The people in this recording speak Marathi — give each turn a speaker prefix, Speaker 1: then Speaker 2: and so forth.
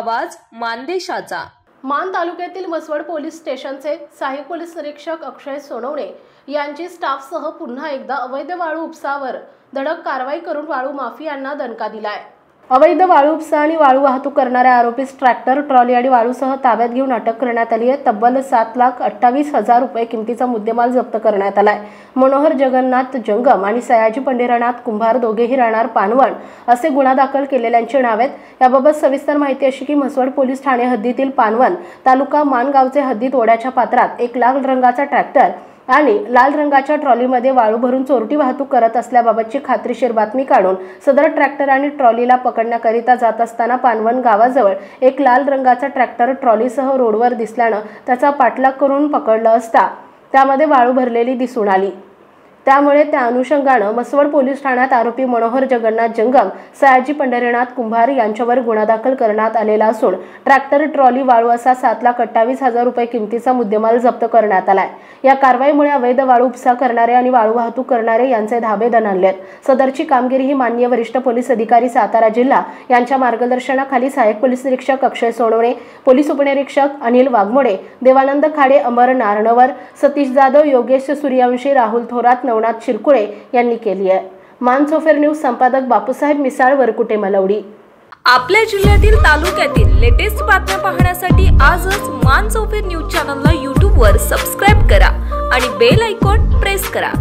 Speaker 1: आवाज मानदेशाचा।
Speaker 2: मान तालुक्यातील मसवड पोलीस स्टेशनचे सहाय्यक पोलीस निरीक्षक अक्षय सोनवणे यांची स्टाफसह पुन्हा एकदा अवैध वाळू उपसावर धडक कारवाई करून वाळू माफियांना दणका दिलाय। अवैध वाळू उपसा आणि वाळू वाहतूक करणाऱ्या आरोपीस ट्रॅक्टर, ट्रॉली आणि वाळूसह ताब्यात घेऊन अटक करण्यात आली आहे। तब्बल 7,28,000 रुपये किमतीचा मुद्देमाल जप्त करण्यात आलाय। मनोहर जगन्नाथ जंगम आणि सयाजी पंढरीनाथ कुंभार दोघेही राहणार पानवण असे गुन्हा दाखल केलेल्यांचे नाव आहेत। याबाबत सविस्तर माहिती अशी की मसवड पोलीस ठाणे हद्दीतील पानवण तालुका मानगावचे हद्दीत ओढ्याच्या पात्रात एक लाल रंगाचा ट्रॅक्टर आणि लाल रंगाच्या ट्रॉलीमध्ये वाळू भरून चोरटी वाहतूक करत असल्याबाबतची खात्रीशीर बातमी काढून सदर ट्रॅक्टर आणि ट्रॉलीला पकडण्याकरिता जात असताना पानवण गावाजवळ एक लाल रंगाचा ट्रॅक्टर ट्रॉलीसह रोडवर दिसल्यानं त्याचा पाठलाग करून पकडलं असता त्यामध्ये वाळू भरलेली दिसून आली। त्यामुळे त्या अनुषंगाने मसवड पोलीस ठाण्यात आरोपी मनोहर जगन्नाथ जंगम, सयाजी पंढरीनाथ कुंभार यांच्यावर गुन्हा दाखल करण्यात आलेला असून ट्रॅक्टर, ट्रॉली, वाळू असा 7,28,000 रुपये किमतीचा मुद्देमाल जप्त करण्यात आलाय। या कारवाईमुळे अवैध वाळू उपसा करणारे आणि वाळू वाहतूक करणारे यांचे धाबे दणाणलेत। सदरची कामगिरी ही माननीय वरिष्ठ पोलीस अधिकारी सातारा जिल्हा यांच्या मार्गदर्शनाखाली सहाय्यक पोलीस निरीक्षक अक्षय सोनवणे, पोलीस उपनिरीक्षक अनिल वाघमोडे, देवानंद खाडे, अमर नारनवर, सतीश जाधव, योगेश सूर्यवंशी, राहुल थोरात, नवनाथ शिरकुळे यांनी केली आहे। मानसोफर न्यूज संपादक बापूसाहेब मिसाळ, वरकुटे, मलवडी।
Speaker 1: आपल्या जिल्ह्यातील तालुक्यातील लेटेस्ट बातम्या पाहण्यासाठी आजच मानसोफर न्यूज चॅनलला YouTube वर सबस्क्राइब करा आणि बेल आयकॉन प्रेस करा।